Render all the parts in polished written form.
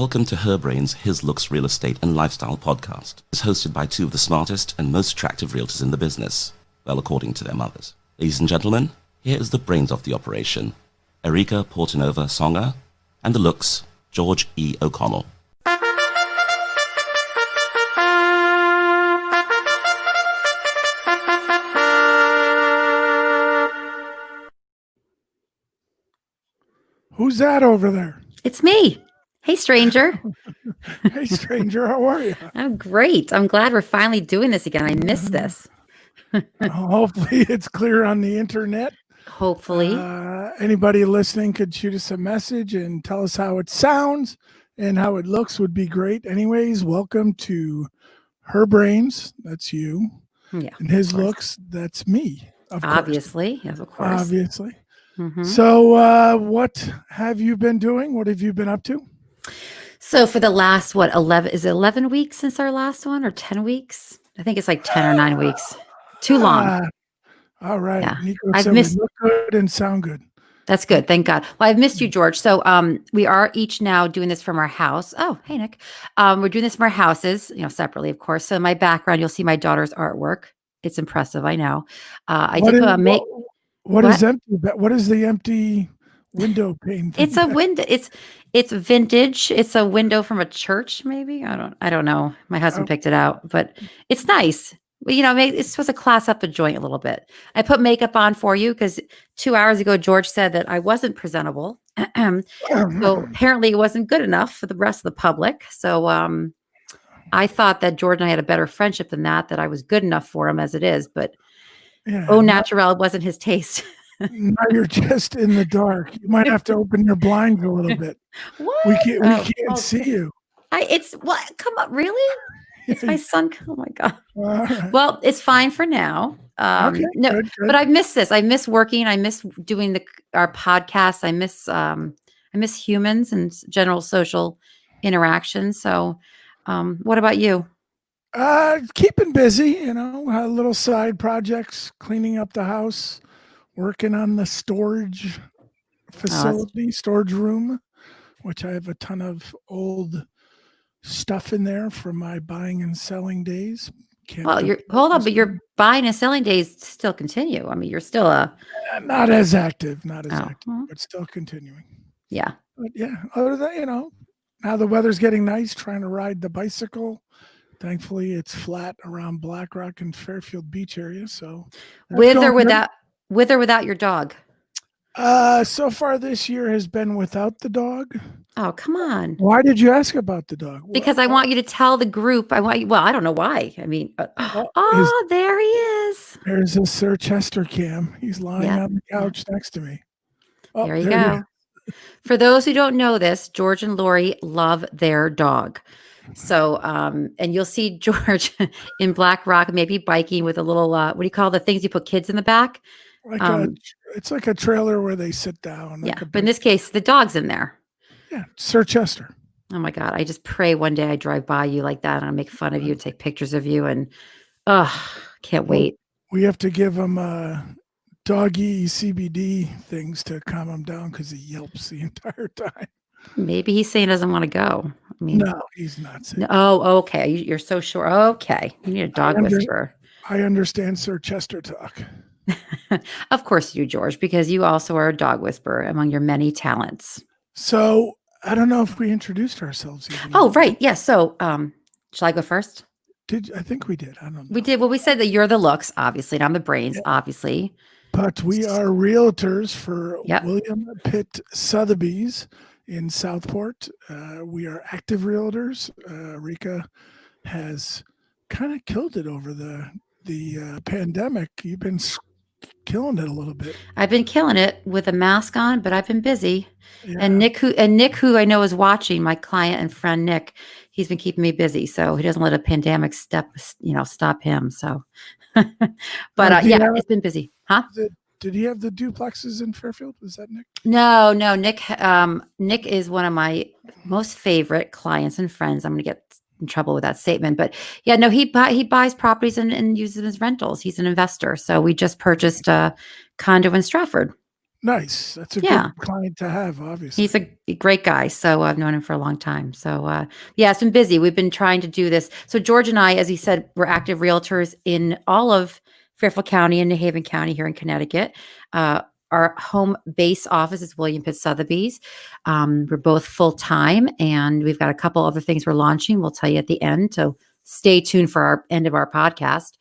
Welcome to Her Brain's His Looks Real Estate and Lifestyle podcast. It's hosted by two of the smartest and most attractive realtors in the business, well, according to their mothers. Ladies and gentlemen, here is the brains of the operation, Erika Portanova-Songa, and the looks, George E. O'Connell. Who's that over there? It's me. Hey, stranger. Hey, stranger. How are you? I'm great. I'm glad we're finally doing this again. I missed this. Hopefully it's clear on the internet. Hopefully. Anybody listening could shoot us a message and tell us how it sounds and how it looks would be great. Anyways, welcome to Her Brains. That's you. Yeah. And His Looks. That's me. Obviously. Yes, of course. Obviously. Mm-hmm. So what have you been doing? What have you been up to? So for the last, 11 weeks since our last one, or 10 weeks? I think it's like 10 or 9 weeks. Too long. All right. Yeah. Nico I've said missed. we look good and sound good. That's good. Thank God. Well, I've missed you, George. So we are each now doing this from our house. Oh, hey, Nick. We're doing this from our houses, separately, of course. So in my background, you'll see my daughter's artwork. It's impressive. I know. What is empty? What is the empty window pane thing? It's a window. It's vintage. It's a window from a church, maybe. I don't know. My husband picked it out, but it's nice. It's supposed to class up the joint a little bit. I put makeup on for you because 2 hours ago, George said that I wasn't presentable. So apparently it wasn't good enough for the rest of the public. So I thought that George and I had a better friendship than that I was good enough for him as it is, but au naturel wasn't his taste. Now you're just in the dark. You might have to open your blinds a little bit. What? We can't see you. Come on, really? It's my son. Oh my God. Right. Well, it's fine for now. Okay, good. But I miss this. I miss working. I miss doing our podcast. I miss humans and general social interaction. So, what about you? Keeping busy, little side projects, cleaning up the house, working on the storage facility, storage room, which I have a ton of old stuff in there from my buying and selling days. But your buying and selling days still continue. I mean, you're still not as active, but still continuing. Yeah. But yeah, other than, now the weather's getting nice, trying to ride the bicycle. Thankfully, it's flat around Black Rock and Fairfield Beach area. So with or without your dog? So far this year has been without the dog. Oh, come on. Why did you ask about the dog? Because I want you to tell the group. I don't know why. I mean, there he is. There's a Sir Chester cam. He's lying on the couch next to me. Oh, there you go. For those who don't know this, George and Lori love their dog. So, and you'll see George in Black Rock, maybe biking with a little, what do you call the things you put kids in the back? It's like a trailer where they sit down. Yeah, but in this case, the dog's in there. Yeah, Sir Chester. Oh my God. I just pray one day I drive by you like that and I make fun of you, take pictures of you, and can't wait. We have to give him doggy CBD things to calm him down because he yelps the entire time. Maybe he's saying he doesn't want to go. I mean, no, he's not saying. Oh, okay. You're so sure. Okay. You need a dog whisperer. I understand Sir Chester talk. Of course you do, George, because you also are a dog whisperer among your many talents. So I don't know if we introduced ourselves even. Oh, right. Yes. Yeah, so shall I go first? I think we did. I don't know. We did. Well, we said that you're the looks, obviously, and I'm the brains, obviously. But we are realtors for William Pitt Sotheby's in Southport. We are active realtors. Rika has kind of killed it over the pandemic. You've been killing it a little bit. I've been killing it with a mask on, but I've been busy. Yeah. And Nick, who I know is watching, my client and friend Nick, he's been keeping me busy, so he doesn't let a pandemic stop him. So, but it's been busy, huh? Did he have the duplexes in Fairfield? Was that Nick? No, Nick. Nick is one of my most favorite clients and friends. I'm going to get in trouble with that statement, but yeah, no, he buys properties and uses them as rentals. He's an investor. So we just purchased a condo in Stratford. Nice. That's a Yeah. good client to have, obviously. He's a great guy. So I've known him for a long time. So yeah, it's been busy. We've been trying to do this. So George and I, as he said, we're active realtors in all of Fairfield County and New Haven County here in Connecticut. Our home base office is William Pitt Sotheby's. We're both full time, and we've got a couple other things we're launching. We'll tell you at the end. So stay tuned for our end of our podcast.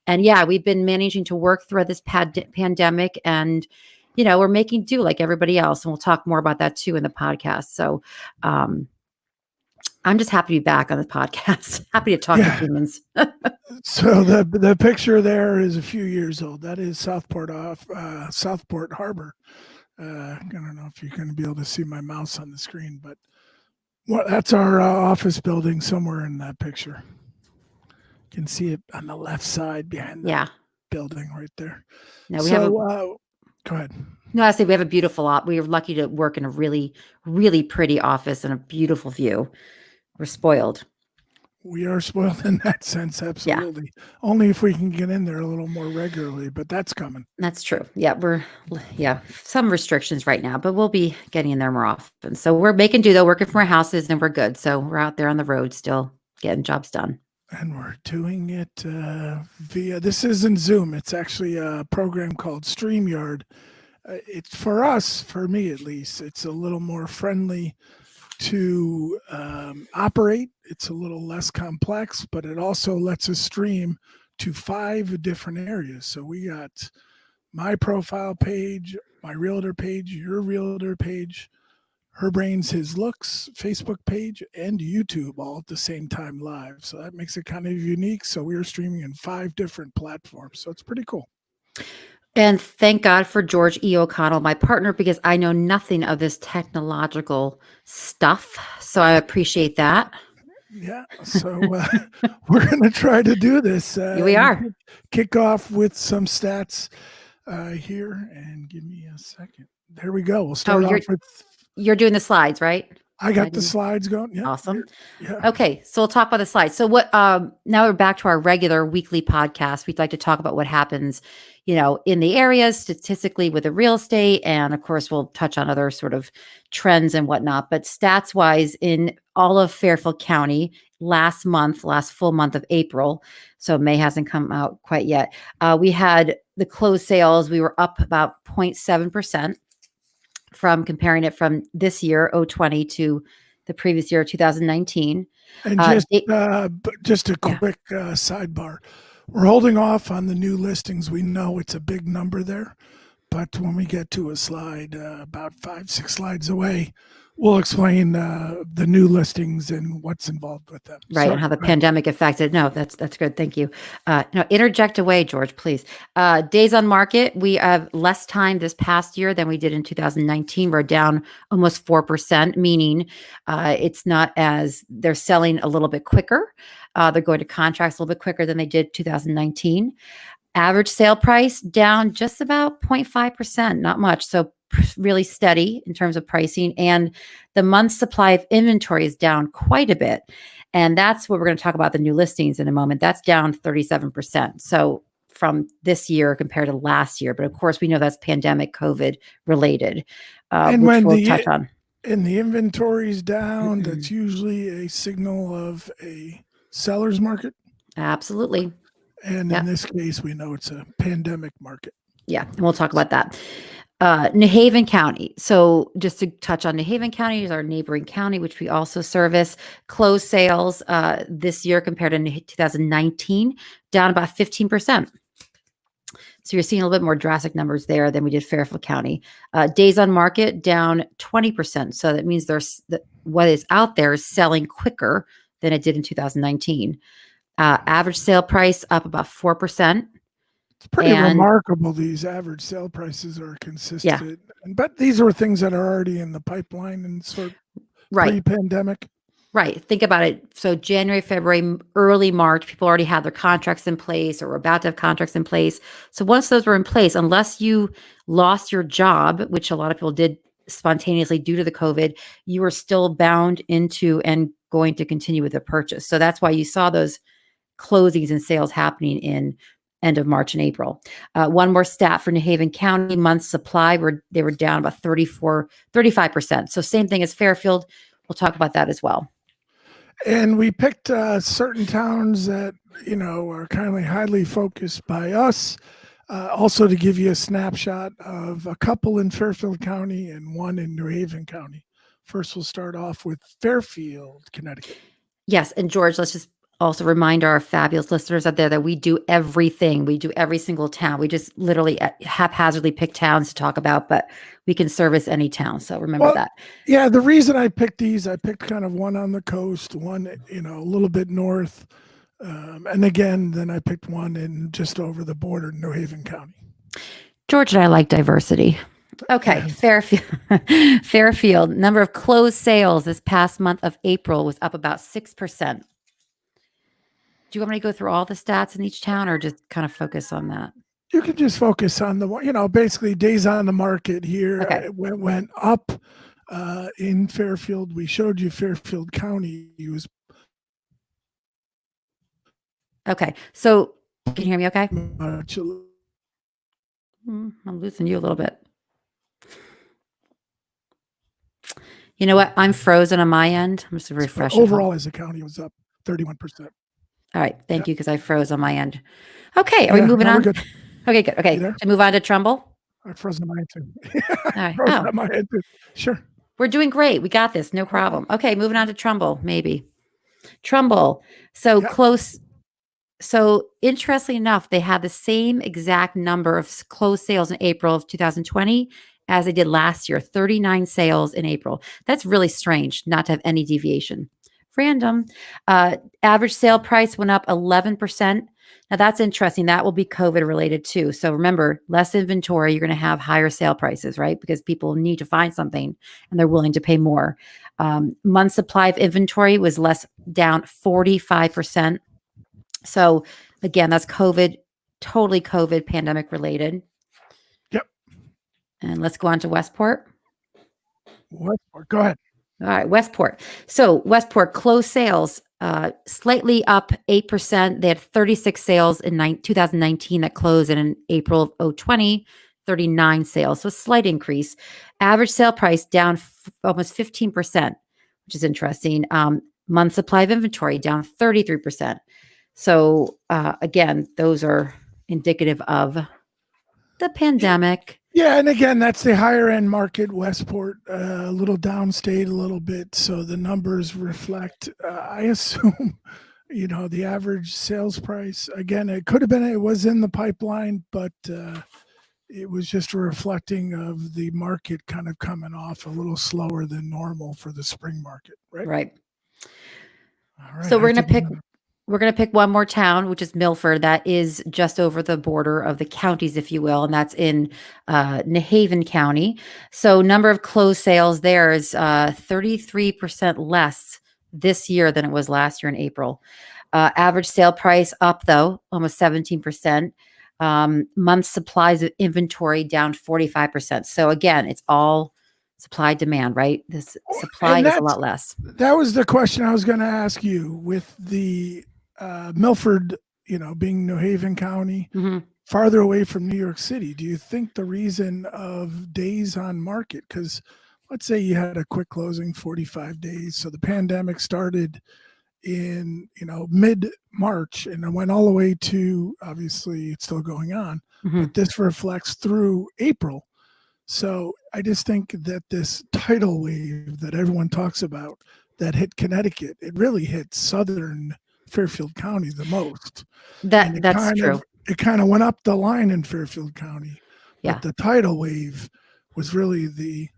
And yeah, we've been managing to work through this pandemic, and we're making do like everybody else. And we'll talk more about that too in the podcast. So I'm just happy to be back on the podcast. Happy to talk to humans. So the picture there is a few years old. That is Southport Harbor. I don't know if you're going to be able to see my mouse on the screen, but that's our office building somewhere in that picture. You can see it on the left side behind the building right there. No, we have go ahead. No, I say we have a beautiful we are lucky to work in a really, really pretty office and a beautiful view. We're spoiled. We are spoiled in that sense, absolutely. Yeah. Only if we can get in there a little more regularly, but that's coming. That's true. Yeah, some restrictions right now, but we'll be getting in there more often. So we're making do though, working from our houses, and we're good. So we're out there on the road still getting jobs done. And we're doing it this isn't Zoom. It's actually a program called StreamYard. It's for me at least, it's a little more friendly to operate. It's a little less complex, but it also lets us stream to 5 different areas. So we got my profile page, my realtor page, your realtor page, Her Brains, His Looks, Facebook page, and YouTube all at the same time live. So that makes it kind of unique. So we are streaming in 5 different platforms. So it's pretty cool. And thank God for George E. O'Connell, my partner, because I know nothing of this technological stuff. So I appreciate that. Yeah. So we're going to try to do this. We are. Kick off with some stats here, and give me a second. There we go. We'll start off with. You're doing the slides, right? I got the slides going. Yeah. Awesome. Yeah. Okay. So we'll talk about the slides. So now we're back to our regular weekly podcast. We'd like to talk about what happens, in the areas statistically with the real estate. And of course, we'll touch on other sort of trends and whatnot. But stats wise, in all of Fairfield County last full month of April, so May hasn't come out quite yet, we had the closed sales. We were up about 0.7%. from comparing it from this year, 2020, to the previous year, 2019. And just a quick sidebar. We're holding off on the new listings. We know it's a big number there, but when we get to a slide about 5-6 slides away, we'll explain the new listings and what's involved with them. Right, and how the pandemic affected. No, that's good. Thank you. Interject away, George, please. Days on market, we have less time this past year than we did in 2019. We're down almost 4%, meaning it's not as they're selling a little bit quicker. They're going to contracts a little bit quicker than they did 2019. Average sale price down just about 0.5%, not much. So really steady in terms of pricing, and the month's supply of inventory is down quite a bit. And that's what we're going to talk about, the new listings in a moment. That's down 37%. So from this year compared to last year, but of course we know that's pandemic COVID related, and which we'll touch on. And the inventory is down, that's usually a signal of a seller's market. Absolutely. And in this case, we know it's a pandemic market. Yeah, and we'll talk about that. New Haven County. So just to touch on New Haven County is our neighboring county, which we also service. Closed sales this year compared to 2019, down about 15%. So you're seeing a little bit more drastic numbers there than we did Fairfield County. Days on market down 20%. So that means what is out there is selling quicker than it did in 2019. Average sale price up about 4%. It's pretty remarkable. These average sale prices are consistent, but these are things that are already in the pipeline and sort of pre-pandemic. Right. Think about it. So January, February, early March, people already had their contracts in place or were about to have contracts in place. So once those were in place, unless you lost your job, which a lot of people did spontaneously due to the COVID, you were still bound into and going to continue with the purchase. So that's why you saw those closings and sales happening in end of March and April. One more stat for New Haven County, months supply, they were down about 35%. So same thing as Fairfield. We'll talk about that as well. And we picked certain towns that, are kind of highly focused by us. Also to give you a snapshot of a couple in Fairfield County and one in New Haven County. First, we'll start off with Fairfield, Connecticut. Yes. And George, let's just also remind our fabulous listeners out there that we do everything. We do every single town. We just literally haphazardly pick towns to talk about, but we can service any town. So remember that. Yeah. The reason I picked these, I picked kind of one on the coast, one, a little bit north. And again, then I picked one in just over the border, New Haven County. George and I like diversity. Okay, Fairfield, number of closed sales this past month of April was up about 6%. Do you want me to go through all the stats in each town or just kind of focus on that? You can just focus on the, basically days on the market here. Okay. It went up in Fairfield. We showed you Fairfield County. It was okay. So can you hear me okay? I'm losing you a little bit. You know what? I'm frozen on my end. I'm just refreshing. Overall, as a county, it was up 31%. All right. Thank you, because I froze on my end. Okay. Are we moving on? Good. Okay, good. Okay. To move on to Trumbull. I froze on my end too. All right. Frozen on my head too. Sure. We're doing great. We got this. No problem. Okay. Moving on to Trumbull, maybe. Trumbull. So close. So interestingly enough, they had the same exact number of closed sales in April of 2020 as they did last year, 39 sales in April. That's really strange not to have any deviation. Random. Average sale price went up 11%. Now that's interesting. That will be COVID related too. So remember, less inventory, you're going to have higher sale prices, right? Because people need to find something and they're willing to pay more. Month supply of inventory was down 45%. So again, that's COVID, totally COVID pandemic related. Yep. And let's go on to Westport. Westport, go ahead. All right, Westport. So Westport closed sales slightly up 8%. They had 36 sales in 2019 that closed, and in April of 2020, 39 sales. So a slight increase. Average sale price down almost 15%, which is interesting. Month supply of inventory down 33%. So again, those are indicative of the pandemic. Yeah, and again, that's the higher end market. Westport, a little downstate a little bit, so the numbers reflect. I assume, the average sales price. Again, it was in the pipeline, but it was just reflecting of the market kind of coming off a little slower than normal for the spring market, right? Right. All right. So we're going to pick one more town, which is Milford. That is just over the border of the counties, if you will, and that's in New Haven County. So number of closed sales there is 33% less this year than it was last year in April. Average sale price up, though, almost 17%. Month supplies of inventory down 45%. So again, it's all supply demand, right? This supply is a lot less. That was the question I was going to ask you with the Milford, being New Haven County, farther away from New York City. Do you think the reason of days on market, because let's say you had a quick closing, 45 days. So the pandemic started in, mid-March and it went all the way to, obviously it's still going on, but this reflects through April. So I just think that this tidal wave that everyone talks about that hit Connecticut, it really hit southern Fairfield County the most. That's true. It kind of went up the line in Fairfield County. Yeah. But the tidal wave was really the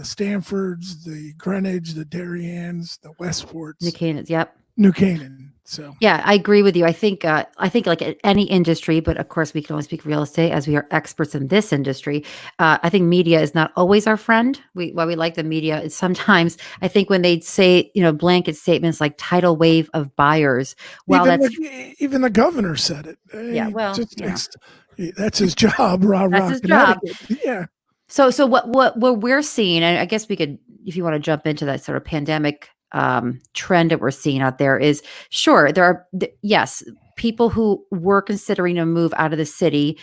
Stanfords, the Greenwich, the Dariens, the Westports. New Canaan, yep. New Canaan. So yeah, I agree with you. I think like any industry, but of course we can only speak real estate as we are experts in this industry. I think media is not always our friend. Why we like the media is sometimes I think when they say, blanket statements like tidal wave of buyers. Well, even the governor said it. Yeah, well, that's his job. That's his job. Yeah. So what we're seeing, and I guess we could, if you want to jump into that sort of pandemic trend that we're seeing out there, is sure there are yes, people who were considering a move out of the city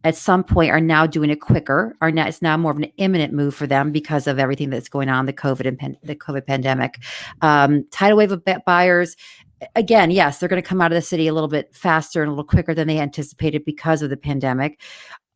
at some point are now doing it quicker. It's now more of an imminent move for them because of everything that's going on, the COVID pandemic. Tidal wave of buyers. Again, yes, they're going to come out of the city a little bit faster and a little quicker than they anticipated because of the pandemic.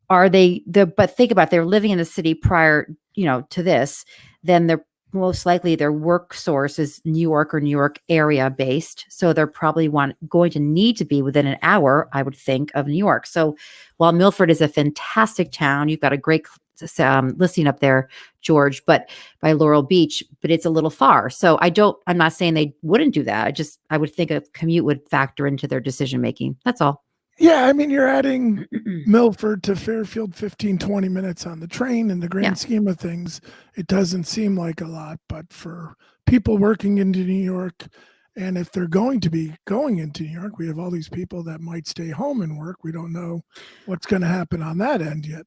But think about it, they're living in the city prior, to this, then they're most likely their work source is New York or New York area based. So they're probably going to need to be within an hour, I would think, of New York. So while Milford is a fantastic town, you've got a great listing up there, George, but by Laurel Beach, but it's a little far. So I'm not saying they wouldn't do that. I would think a commute would factor into their decision making. That's all. Yeah, I mean, you're adding Milford to Fairfield 15, 20 minutes on the train. In the grand scheme of things, it doesn't seem like a lot. But for people working into New York, and if they're going to be going into New York, we have all these people that might stay home and work. We don't know what's going to happen on that end yet.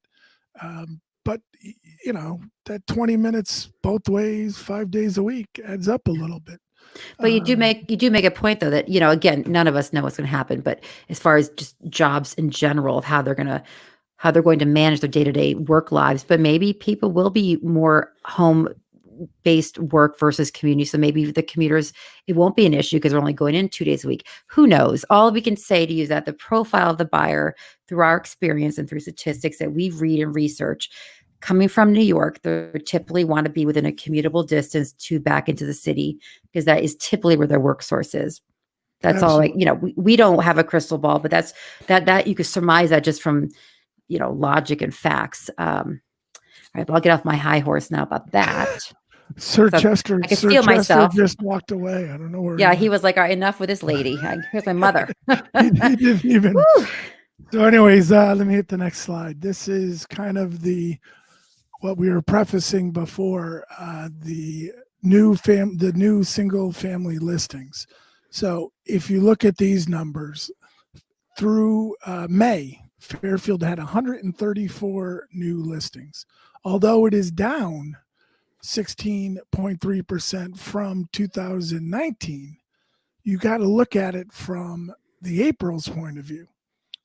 But, that 20 minutes both ways, 5 days a week adds up a little bit. But you do make a point though that, again, none of us know what's going to happen, but as far as just jobs in general of how they're going to manage their day-to-day work lives, but maybe people will be more home-based work versus community. So maybe the commuters, it won't be an issue because they're only going in 2 days a week. Who knows? All we can say to you is that the profile of the buyer through our experience and through statistics that we read and research, coming from New York, they typically want to be within a commutable distance to back into the city because that is typically where their work source is. That's Absolutely. All. We don't have a crystal ball, but that's that you could surmise that just from logic and facts. All right, but I'll get off my high horse now about that. Sir Chester, I can feel myself. Just walked away. I don't know where. Yeah, he was like, "All right, enough with this lady. Here's my mother." he didn't even. So, anyways, let me hit the next slide. This is kind of what we were prefacing before, the new single family listings. So if you look at these numbers through May, Fairfield had 134 new listings, although it is down 16.3% from 2019. You got to look at it from the April's point of view.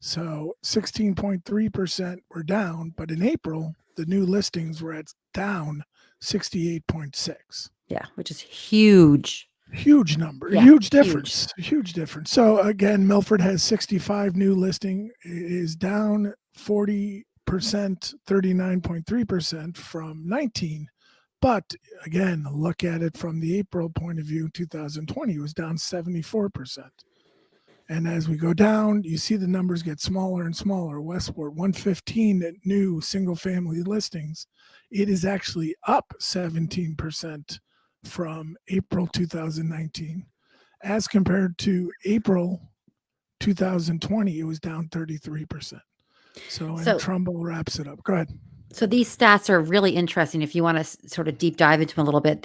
So 16.3% were down, but in April, the new listings were down 68.6. Yeah, which is huge. Huge number, huge difference. So again, Milford has 65 new listing. It is down 40%, 39.3% from 19. But again, look at it from the April point of view, 2020 was down 74%. And as we go down, you see the numbers get smaller and smaller. Westport, 115 new single-family listings. It is actually up 17% from April 2019. As compared to April 2020, it was down 33%. So Trumbull wraps it up. Go ahead. So these stats are really interesting. If you want to sort of deep dive into them a little bit,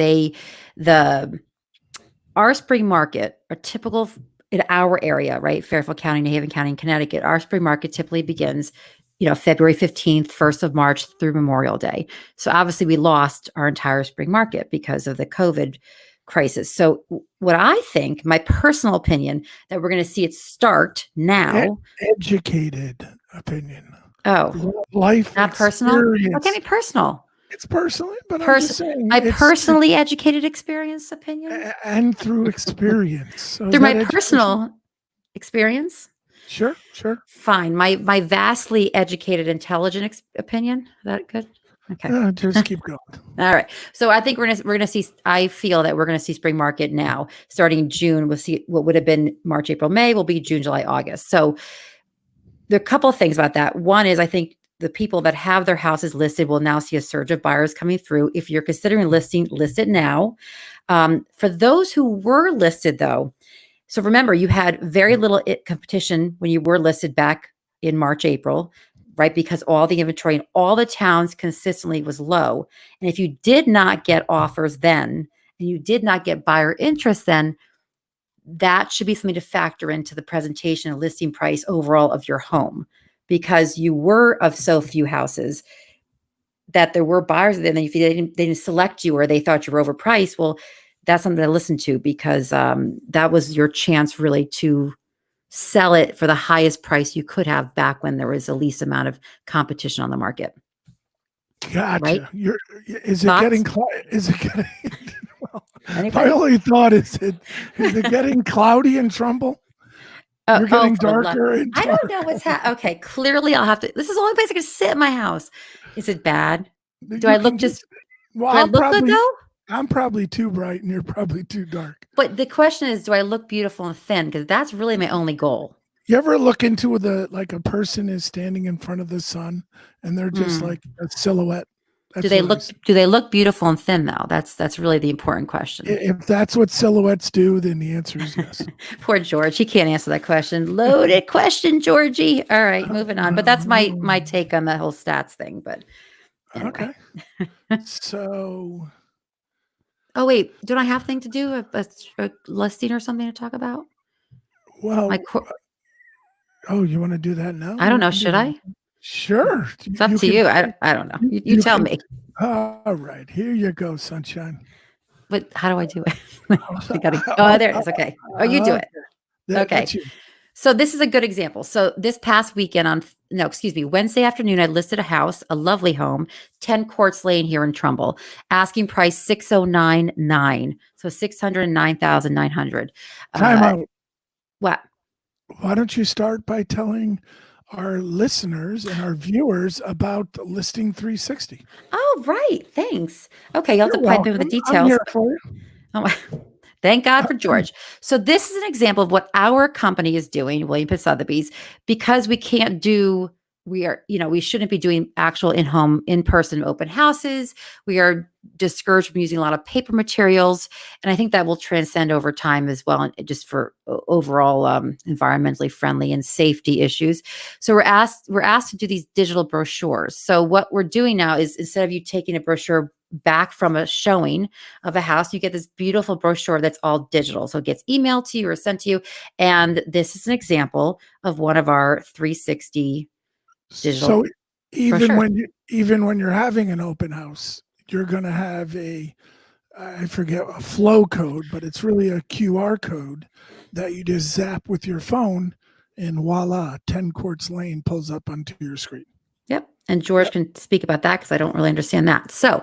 our spring market, a typical in our area, right? Fairfield County, New Haven County, and Connecticut, our spring market typically begins, February 15th, 1st of March through Memorial Day. So obviously we lost our entire spring market because of the COVID crisis. So what I think, my personal opinion, that we're going to see it start now. Educated opinion. Oh, life not personal. What can be personal? It's personal, but I'm just saying. My personally educated experience opinion? And through experience. So through my personal experience? Sure. Fine. My vastly educated, intelligent opinion. Is that good? Okay. Just keep going. All right. So I think we're gonna see. I feel that we're gonna see spring market now, starting in June. We'll see what would have been March, April, May will be June, July, August. So there are a couple of things about that. One is I think the people that have their houses listed will now see a surge of buyers coming through. If you're considering listing, list it now. For those who were listed, though, so remember, you had very little competition when you were listed back in March, April, right? Because all the inventory in all the towns consistently was low. And if you did not get offers then, and you did not get buyer interest then, that should be something to factor into the presentation and listing price overall of your home. Because you were of so few houses that there were buyers, and then if they didn't select you or they thought you were overpriced, well, that's something to listen to because that was your chance really to sell it for the highest price you could have back when there was the least amount of competition on the market. Gotcha. Right? Is it Thoughts? getting? Is it getting? Well, my Anybody? only thought is it getting cloudy in Trumble? You're getting darker and I darker. don't know what's happening. Okay, clearly I'll have to. This is the only place I can sit in my house. Is it bad? Do You I look can just? Well, Do I look good though? I'm probably too bright and you're probably too dark. But the question is, do I look beautiful and thin? Because that's really my only goal. You ever look into like a person is standing in front of the sun and they're just like a silhouette? Do they look beautiful and thin though? That's really the important question. If that's what silhouettes do, then the answer is yes. Poor George. He can't answer that question. Loaded question, Georgie. All right, moving on. But that's my take on the whole stats thing. But anyway. Okay. So. Oh wait, don't I have thing to do a listing or something to talk about? Well. You want to do that now? I don't know. Should I? Sure. It's up to you. I don't know. You tell me. All right. Here you go, sunshine. But how do I do it? There it is. Okay. Oh, you do it. Okay. So this is a good example. So this past weekend Wednesday afternoon, I listed a house, a lovely home, 10 Courts Lane here in Trumbull, asking price $609,900. So $609,900. Time out. What? Why don't you start by telling our listeners and our viewers about Listing 360? Oh, right. Thanks. Okay. You'll have to pipe in with the details. I'm here for you. Oh, thank God for George. So this is an example of what our company is doing, William Pitt Sotheby's, because we shouldn't be doing actual in-person open houses. We are discouraged from using a lot of paper materials. And I think that will transcend over time as well, and just for overall environmentally friendly and safety issues. So we're asked to do these digital brochures. So what we're doing now is, instead of you taking a brochure back from a showing of a house, you get this beautiful brochure that's all digital. So it gets emailed to you or sent to you. And this is an example of one of our 360 digital. So even when you're having an open house, you're going to have a flow code, but it's really a QR code that you just zap with your phone, and voila, 10 Courts Lane pulls up onto your screen. Yep. And George can speak about that because I don't really understand that. So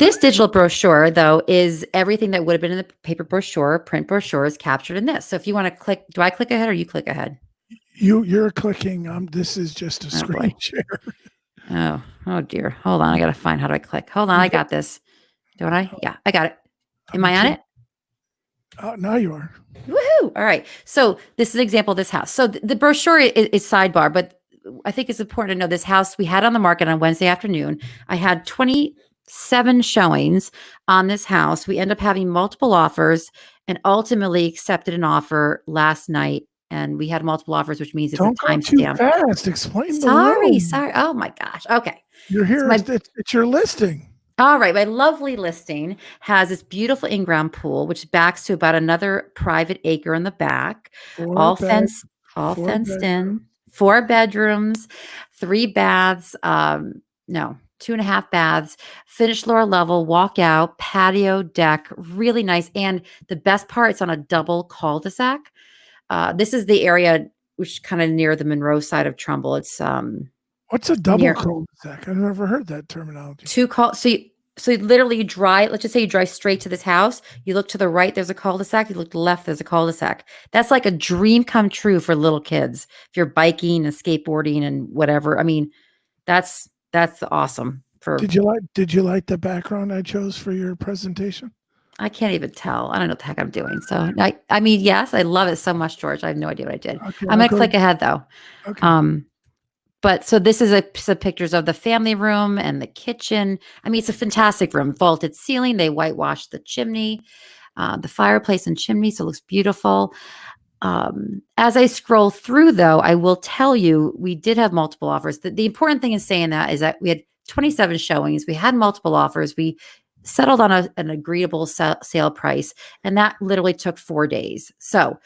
this digital brochure, though, is everything that would have been in the paper brochure, print brochure, is captured in this. So if you want to click, do I click ahead or you click ahead? You're clicking. This is just a screen share. Oh dear. Hold on. I got to find, how do I click? Hold on. I got this. Don't I? Yeah, I got it. Am I on it? Now you are. Woohoo. All right. So this is an example of this house. So the brochure is sidebar, but I think it's important to know this house we had on the market on Wednesday afternoon. I had 27 showings on this house. We end up having multiple offers and ultimately accepted an offer last night. And we had multiple offers, which means it's a timestamp. Fast. Explain. Sorry. Oh my gosh. Okay. You're here. It's your listing. All right. My lovely listing has this beautiful in-ground pool, which backs to about another private acre in the back, all fenced in, 4 bedrooms, 3 baths, 2.5 baths, finished lower level, walk out, patio, deck, really nice. And the best part, it's on a double cul-de-sac. This is the area which is kind of near the Monroe side of Trumbull. It's what's a double cul-de-sac? I've never heard that terminology. So you literally drive. Let's just say you drive straight to this house. You look to the right, there's a cul-de-sac. You look to the left, there's a cul-de-sac. That's like a dream come true for little kids. If you're biking and skateboarding and whatever, I mean, that's awesome. Did you like the background I chose for your presentation? I can't even tell. I don't know what the heck I'm doing. So I mean, yes, I love it so much, George. I have no idea what I did. Okay, I'm going to click ahead though. Okay. But so this is some pictures of the family room and the kitchen. I mean, it's a fantastic room, vaulted ceiling. They whitewashed the chimney, the fireplace and chimney. So it looks beautiful. As I scroll through though, I will tell you, we did have multiple offers. The important thing in saying that is that we had 27 showings. We had multiple offers. We settled on an agreeable sale price, and that literally took 4 days. So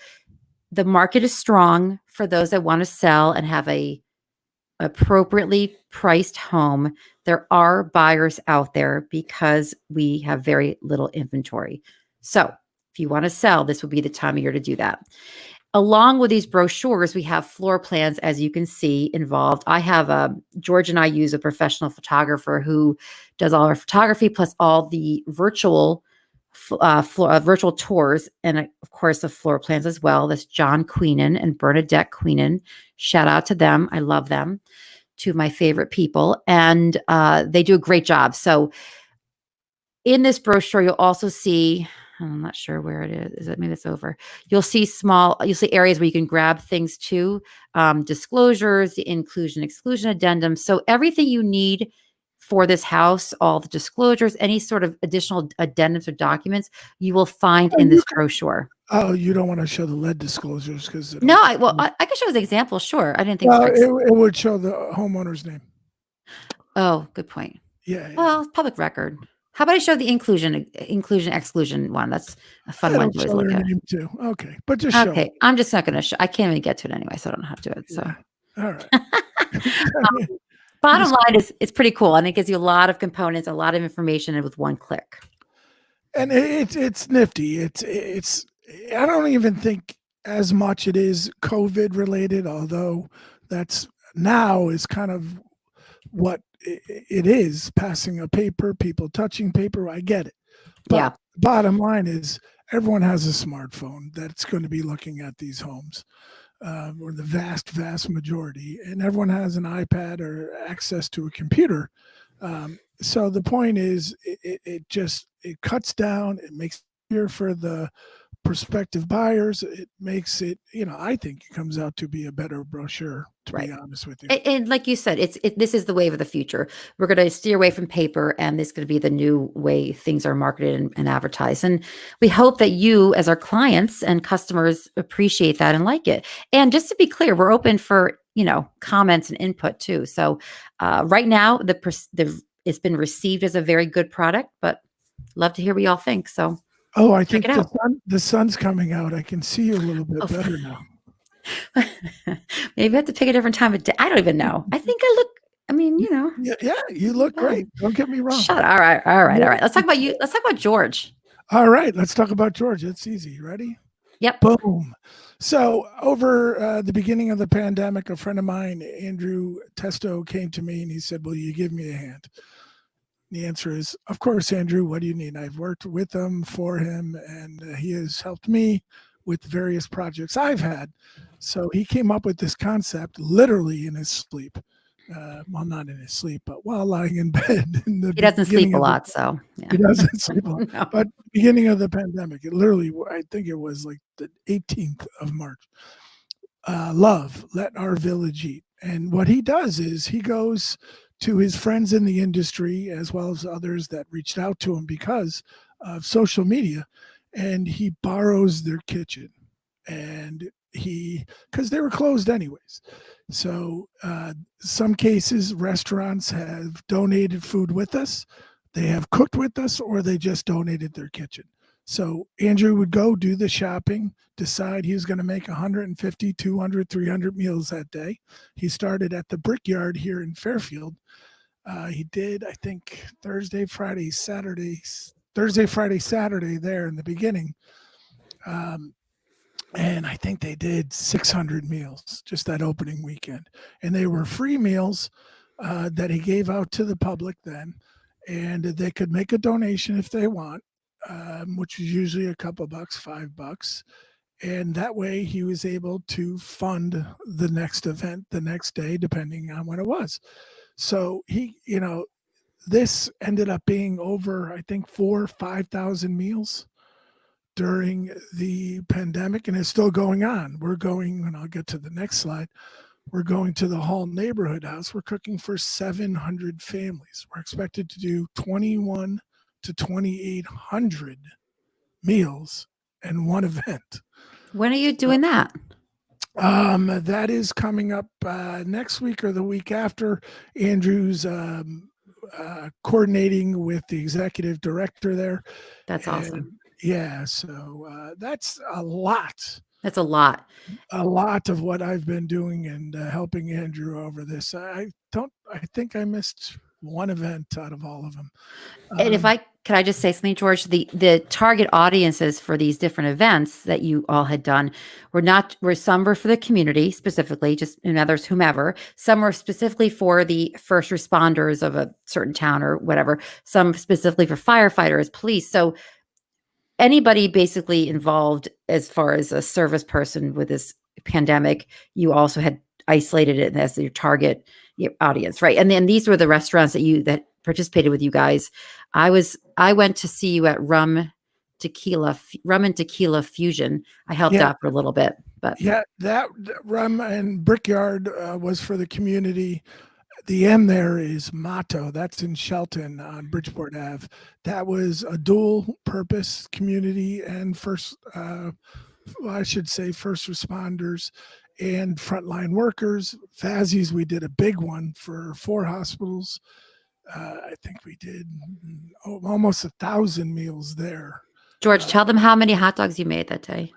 the market is strong for those that want to sell and have a appropriately priced home. There are buyers out there because we have very little inventory. So if you want to sell, this would be the time of year to do that. along with these brochures, we have floor plans, as you can see, involved. I have George and I use a professional photographer who does all our photography plus all the virtual virtual tours, and of course the floor plans as well. That's John Queenan and Bernadette Queenan. Shout out to them. I love them. Two of my favorite people, and they do a great job. So in this brochure, you'll also see, I'm not sure where it is. Is it, maybe it's over. You'll see areas where you can grab things too. Disclosures, the inclusion, exclusion addendum. So everything you need for this house, all the disclosures, any sort of additional addendums or documents, you will find in this brochure. Oh, you don't want to show the lead disclosures because no, I can show as an example. Sure. I didn't think. Well, it would show the homeowner's name. Oh, good point. Yeah. Well, it's public record. How about I show the inclusion, exclusion one? That's a fun one to always look at. Name too. Okay, but just show. Okay, I'm just not going to show. I can't even get to it anyway, so I don't know how to do it. So, yeah. All right. Bottom line is, it's pretty cool, and it gives you a lot of components, a lot of information, and with one click. And it's nifty. It's. I don't even think as much it is COVID related, although that's now is kind of what it is, passing a paper, people touching paper. I get it. But yeah. Bottom line is everyone has a smartphone that's going to be looking at these homes, or the vast majority, and everyone has an iPad or access to a computer. So the point is it cuts down, it makes it easier for the prospective buyers. It makes it, I think it comes out to be a better brochure, to be honest with you. And like you said, this is the wave of the future. We're going to steer away from paper, and this is going to be the new way things are marketed and advertised. And we hope that you, as our clients and customers, appreciate that and like it. And just to be clear, we're open for, comments and input too. So right now, it's been received as a very good product, but love to hear what y'all think. So. Oh, I think the sun's coming out. I can see you a little bit better now. Maybe I have to pick a different time of day. I don't even know. I think I look, Yeah, you look great. Don't get me wrong. Shut up. All right. Let's talk about you. Let's talk about George. All right. Let's talk about George. It's easy. Ready? Yep. Boom. So over the beginning of the pandemic, a friend of mine, Andrew Testo, came to me and he said, will you give me a hand? The answer is, of course, Andrew, what do you need? I've worked with him, for him, and he has helped me with various projects I've had. So he came up with this concept literally in his sleep. Well, not in his sleep, but while lying in bed. He doesn't sleep a lot, so. Yeah. He doesn't sleep a lot. No. But beginning of the pandemic, it literally, I think it was like the 18th of March. Love, let our village eat. And what he does is he goes to his friends in the industry, as well as others that reached out to him because of social media, and he borrows their kitchen, and because they were closed anyways. So some cases, restaurants have donated food with us, they have cooked with us, or they just donated their kitchen. So Andrew would go do the shopping, decide he was going to make 150, 200, 300 meals that day. He started at the Brickyard here in Fairfield. He did, I think, Thursday, Friday, Saturday there in the beginning. And I think they did 600 meals just that opening weekend. And they were free meals that he gave out to the public then. And they could make a donation if they want, which is usually a couple bucks, $5. And that way he was able to fund the next event the next day, depending on when it was. So he, this ended up being over, I think, 4,000 or 5,000 meals during the pandemic, and it's still going on. We're going, and I'll get to the next slide, we're going to the Hall Neighborhood House. We're cooking for 700 families. We're expected to do 21 to 2,800 meals in one event. When are you doing that? That is coming up next week or the week after. Andrew's coordinating with the executive director there. That's awesome. Yeah, so that's a lot. That's a lot. A lot of what I've been doing and helping Andrew over this. I think I missed one event out of all of them. And if I can I just say something, George? The target audiences for these different events that you all had done were some were for the community specifically, just and others whomever. Some were specifically for the first responders of a certain town or whatever. Some specifically for firefighters, police. So anybody basically involved as far as a service person with this pandemic, you also had isolated it as your target audience, right? And then these were the restaurants that participated with you guys. I went to see you at Rum and Tequila Fusion. I helped out for a little bit, but that Rum and Brickyard was for the community. The M there is Motto. That's in Shelton on Bridgeport Ave. That was a dual purpose community and first responders and frontline workers. Fazzi's, we did a big one for 4 hospitals. I think we did almost 1,000 meals there. George, tell them how many hot dogs you made that day.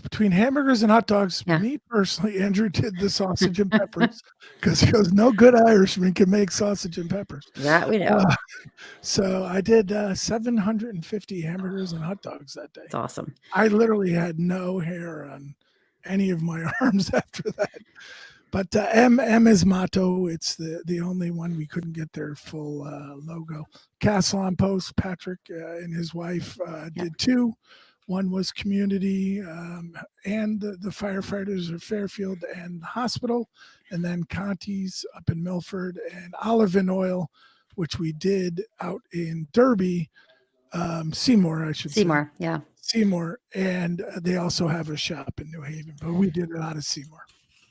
Between hamburgers and hot dogs, me personally, Andrew did the sausage and peppers because he goes, no good Irishman can make sausage and peppers. That we know. So I did 750 hamburgers and hot dogs that day. That's awesome. I literally had no hair on any of my arms after that. But M is Motto. It's the only one we couldn't get their full logo. Castle on Post, Patrick and his wife did 2. One was community and the firefighters of Fairfield and the hospital, and then Conti's up in Milford and Olive and Oil, which we did out in Derby, Seymour, I should say. Seymour, and they also have a shop in New Haven, but we did it out of Seymour.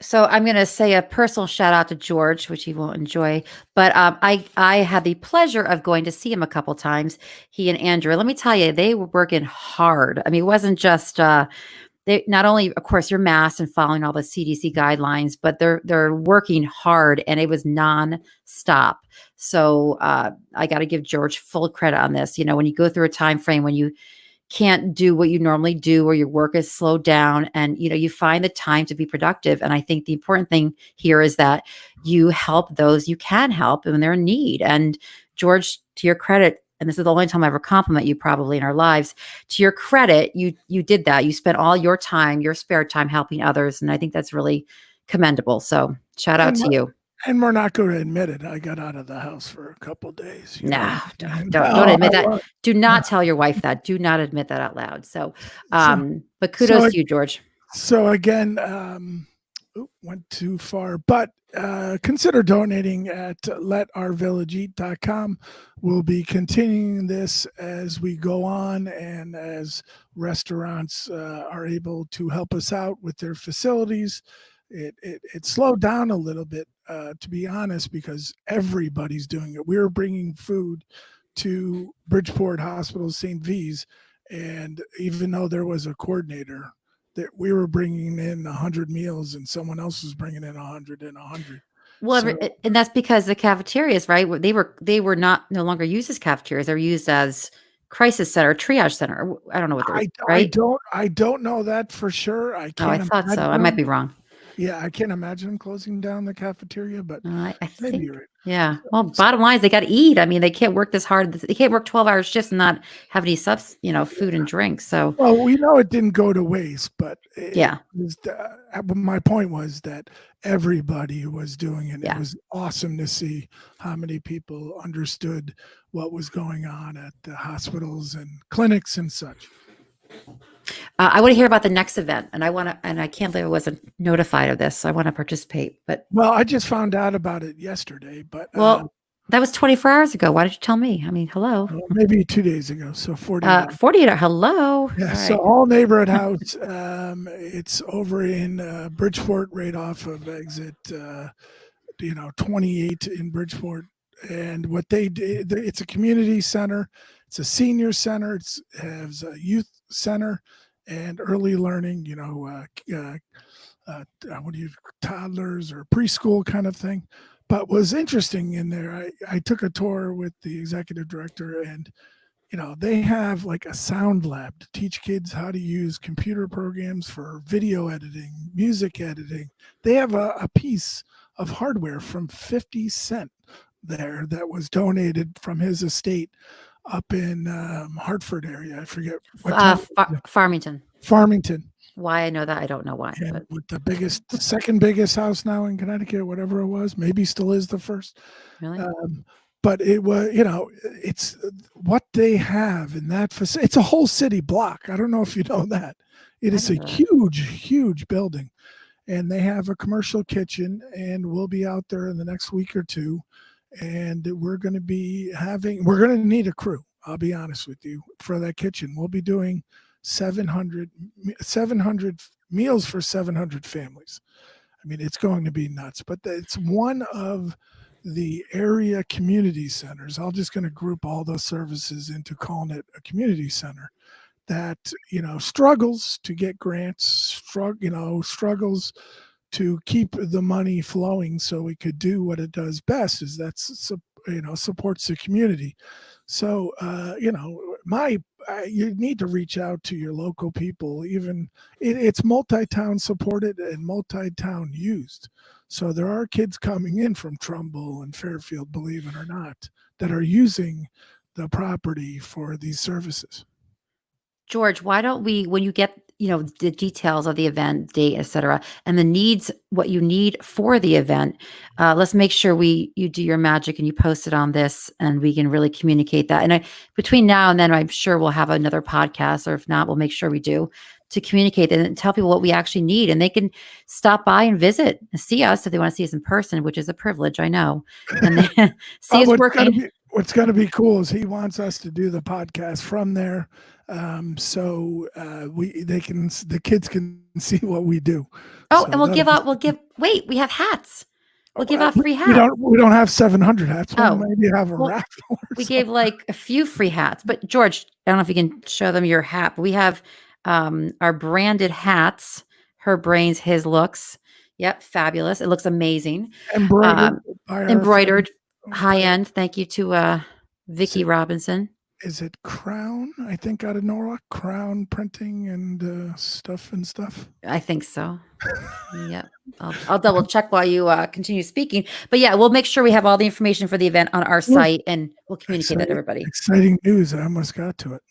So I'm going to say a personal shout out to George, which he won't enjoy, but I had the pleasure of going to see him a couple times. He and Andrew, let me tell you, they were working hard. I mean, it wasn't just they not only, of course, you're masked and following all the CDC guidelines, but they're working hard, and it was nonstop. So I got to give George full credit on this. You know, when you go through a time frame when you can't do what you normally do, or your work is slowed down, and you find the time to be productive. And I think the important thing here is that you help those you can help when they're in need. And George, to your credit, and this is the only time I ever compliment you probably in our lives, to your credit, you did that. You spent all your time, your spare time, helping others, and I think that's really commendable. So shout out to you. And we're not going to admit it. I got out of the house for a couple of days. No, don't admit that. Do not tell your wife that. Do not admit that out loud. So, but kudos to you, George. So again, went too far, but consider donating at letourvillageeat.com. We'll be continuing this as we go on and as restaurants are able to help us out with their facilities. It slowed down a little bit, to be honest, because everybody's doing it. We were bringing food to Bridgeport Hospital, St. V's, and even though there was a coordinator, that we were bringing in 100 meals, and someone else was bringing in 100 and 100. Well, and that's because the cafeterias, right? They were no longer used as cafeterias; they're used as crisis center, triage center. I don't know what they're right. I don't know that for sure. I thought so. I might be wrong. Yeah, I can't imagine them closing down the cafeteria, but I maybe think you're right. Yeah. Well, bottom line is they got to eat. I mean, they can't work this hard. They can't work 12-hour shifts and not have any food and drinks. So, well, we know it didn't go to waste, but my point was that everybody was doing it. Yeah. It was awesome to see how many people understood what was going on at the hospitals and clinics and such. I want to hear about the next event, and I can't believe I wasn't notified of this. So I want to participate, but I just found out about it yesterday. But that was 24 hours ago. Why did you tell me? I mean, hello. Maybe 2 days ago. So 48. 48. Hello. Yeah. All so right. All neighborhood house. It's over in Bridgeport, right off of exit 28 in Bridgeport. And what they did, it's a community center. It's a senior center. It has a youth center and early learning, toddlers or preschool kind of thing. But was interesting in there, I took a tour with the executive director, and they have like a sound lab to teach kids how to use computer programs for video editing, music editing. They have a piece of hardware from 50 Cent there that was donated from his estate up in Hartford area. I forget what town. Farmington. Farmington. Why I know that, I don't know why. And But with the second biggest house now in Connecticut, whatever it was, maybe still is the first. really, But it was, it's what they have in that facility. It's a whole city block. I don't know if you know that. It is a huge building, and they have a commercial kitchen, and we'll be out there in the next week or two, and we're going to need a crew. I'll be honest with you, for that kitchen. We'll be doing 700 meals for 700 families. I mean, it's going to be nuts, but it's one of the area community centers. I'm just going to group all those services into calling it a community center that, struggles to get grants, struggles to keep the money flowing so we could do what it does best, is supports the community. So, you need to reach out to your local people. Even it's multi-town supported and multi-town used. So there are kids coming in from Trumbull and Fairfield, believe it or not, that are using the property for these services. George, why don't we, when you get, the details of the event, date, et cetera, and the needs, what you need for the event, let's make sure you do your magic and you post it on this, and we can really communicate that. And between now and then, I'm sure we'll have another podcast, or if not, we'll make sure we do, to communicate and tell people what we actually need. And they can stop by and visit and see us if they want to see us in person, which is a privilege, I know. And then see us working. What's going to be cool is he wants us to do the podcast from there, so the kids can see what we do. Oh, so and wait, we have hats. We'll give out free hats. We don't have 700 hats. We'll maybe have a raffle. We gave like a few free hats, but George, I don't know if you can show them your hat, but we have our branded hats. Her brains, his looks. Yep, fabulous. It looks amazing. Embroidered. High end. Thank you to Vicki Robinson. Is it Crown? I think out of Norwalk, Crown Printing and stuff. I think so. Yep. I'll double check while you continue speaking. But yeah, we'll make sure we have all the information for the event on our site, and we'll communicate that to everybody. Exciting news! I almost got to it.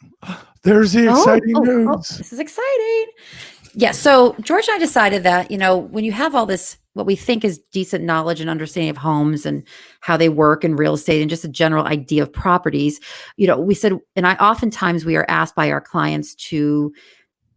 There's the exciting news. This is exciting. Yeah. So George and I decided that, when you have all this, what we think is decent knowledge and understanding of homes and how they work in real estate and just a general idea of properties, we said, and oftentimes we are asked by our clients to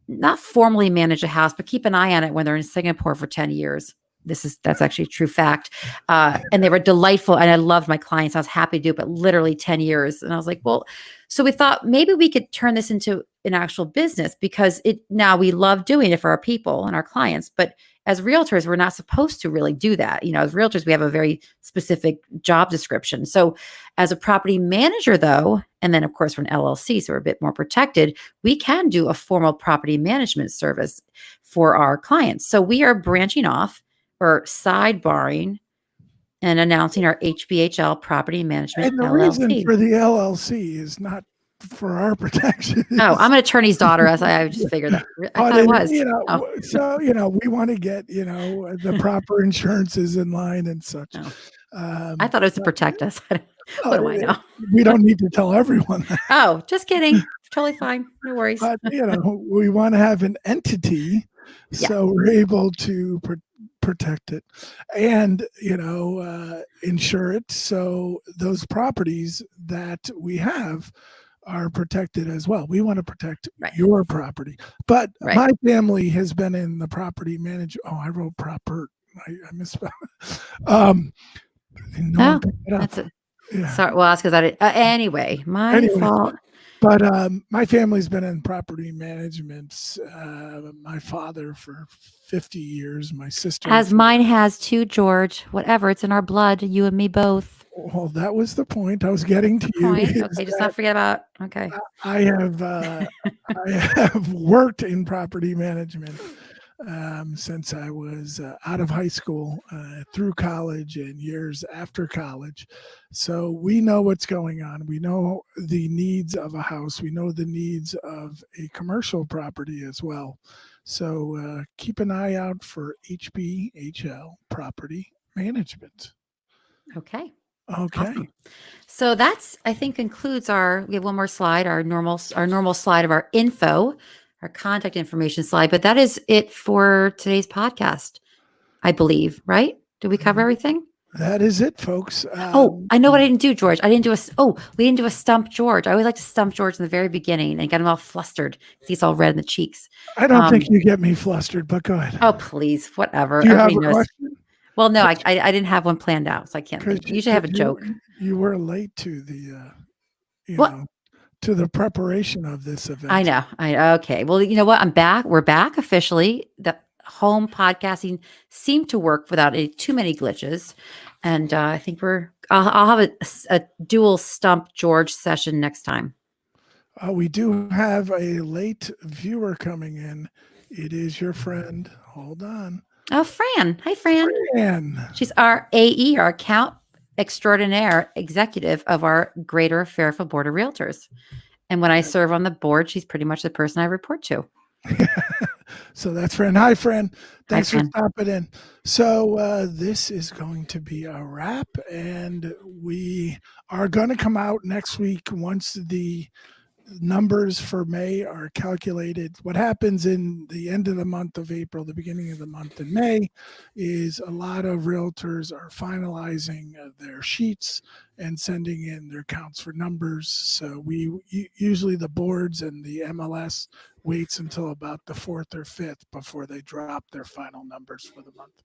not formally manage a house, but keep an eye on it when they're in Singapore for 10 years. That's actually a true fact. And they were delightful. And I loved my clients. I was happy to do it, but literally 10 years. And I was like, well, so we thought maybe we could turn this into an actual business, because now we love doing it for our people and our clients. But as realtors, we're not supposed to really do that. As realtors, we have a very specific job description. So as a property manager, though, and then of course, we're an LLC, so we're a bit more protected, we can do a formal property management service for our clients. So we are branching off, or sidebarring, and announcing our HBHL Property Management and the LLC. Reason for the LLC is not for our protection. Oh, I'm an attorney's daughter. As I just figured that. I thought it was. So we want to get the proper insurances in line and such. I thought it was to protect us. What do I know? We don't need to tell everyone that. Oh, just kidding. Totally fine. No worries. But we want to have an entity, so we're able to protect it and insure it, so those properties that we have are protected as well. We want to protect your property, but my family has been in the property management. I wrote proper. I misspelled. That's it. Yeah. Sorry. Well, that's because I did. Anyway, my fault. But my family's been in property management. My father for 50 years. My sister. Mine has too, George. Whatever. It's in our blood. You and me both. Well, that was the point I was getting to you. Okay, just not forget about. Okay. I have worked in property management since I was out of high school, through college, and years after college. So we know what's going on. We know the needs of a house. We know the needs of a commercial property as well. So keep an eye out for HBHL Property Management. Okay. Okay. Awesome. So that's, I think, concludes we have one more slide, our normal slide of our info, our contact information slide, but that is it for today's podcast, I believe, right? Did we cover everything? That is it, folks. I know what I didn't do, George. We didn't do a stump George. I always like to stump George in the very beginning and get him all flustered because he's all red in the cheeks. I don't think you get me flustered, but go ahead. Oh, please, whatever. Do you have a knows. question? Well, no, I didn't have one planned out, so I can't think. Usually I have a joke. You were late to the, to the preparation of this event. I know. Okay. Well, you know what? I'm back. We're back officially. The home podcasting seemed to work without too many glitches. And I think I'll have a dual stump George session next time. We do have a late viewer coming in. It is your friend. Hold on. Oh, Fran. Hi, Fran. Fran. She's our AE, our account extraordinaire executive of our Greater Fairfield Board of Realtors. And when I serve on the board, she's pretty much the person I report to. So that's Fran. Hi, Fran. Thanks for stopping in. So this is going to be a wrap, and we are going to come out next week once the numbers for May are calculated. What happens in the end of the month of April, the beginning of the month in May, is a lot of realtors are finalizing their sheets and sending in their counts for numbers. So we usually the boards and the MLS waits until about the 4th or 5th before they drop their final numbers for the month.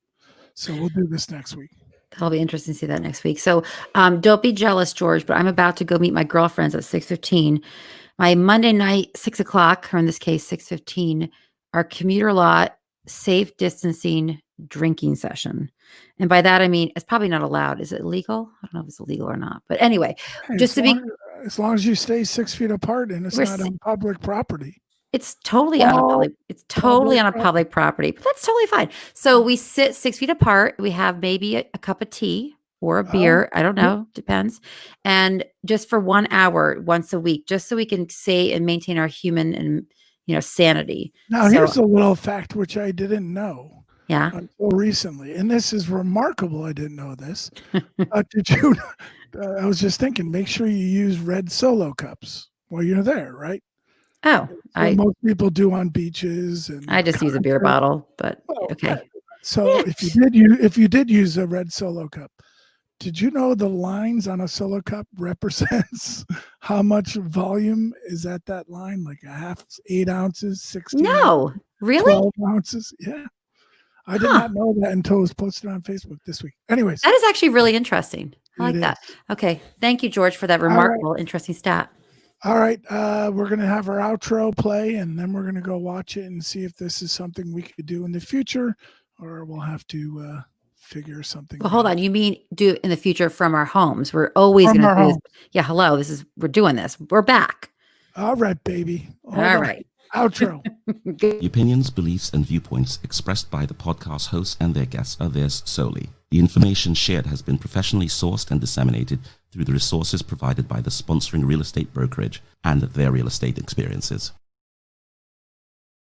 So we'll do this next week. That'll be interesting to see that next week. So don't be jealous, George, but I'm about to go meet my girlfriends at 6:15. My Monday night, 6 o'clock, or in this case, 6:15, our commuter lot safe distancing drinking session. And by that, I mean, it's probably not allowed. Is it illegal? I don't know if it's illegal or not. But anyway, as long as you stay 6 feet apart and it's not on public property. It's totally on a public property, but that's totally fine. So we sit 6 feet apart. We have maybe a cup of tea or a beer. I don't know. Depends. And just for 1 hour, once a week, just so we can say and maintain our human and, sanity. Now, here's a little fact, which I didn't know. Yeah. Until recently. And this is remarkable. I didn't know this. Did you? I was just thinking, make sure you use red Solo cups while you're there, right? Oh, most people do on beaches, and I just use a beer bottle, but okay. So if you did use a red Solo cup, did you know the lines on a Solo cup represents how much volume is at that line? Like a half, 8 ounces, 16. No, really? 12 ounces. Yeah. I did not know that until it was posted on Facebook this week. Anyways. That is actually really interesting. I like that. Okay. Thank you, George, for that remarkable, interesting stat. All right. We're going to have our outro play, and then we're going to go watch it and see if this is something we could do in the future, or we'll have to figure something out. Hold on. You mean do it in the future from our homes? We're always going to do this. Yeah. Hello. We're doing this. We're back. All right, baby. All right. Outro. The opinions, beliefs, and viewpoints expressed by the podcast hosts and their guests are theirs solely. The information shared has been professionally sourced and disseminated through the resources provided by the sponsoring real estate brokerage and their real estate experiences.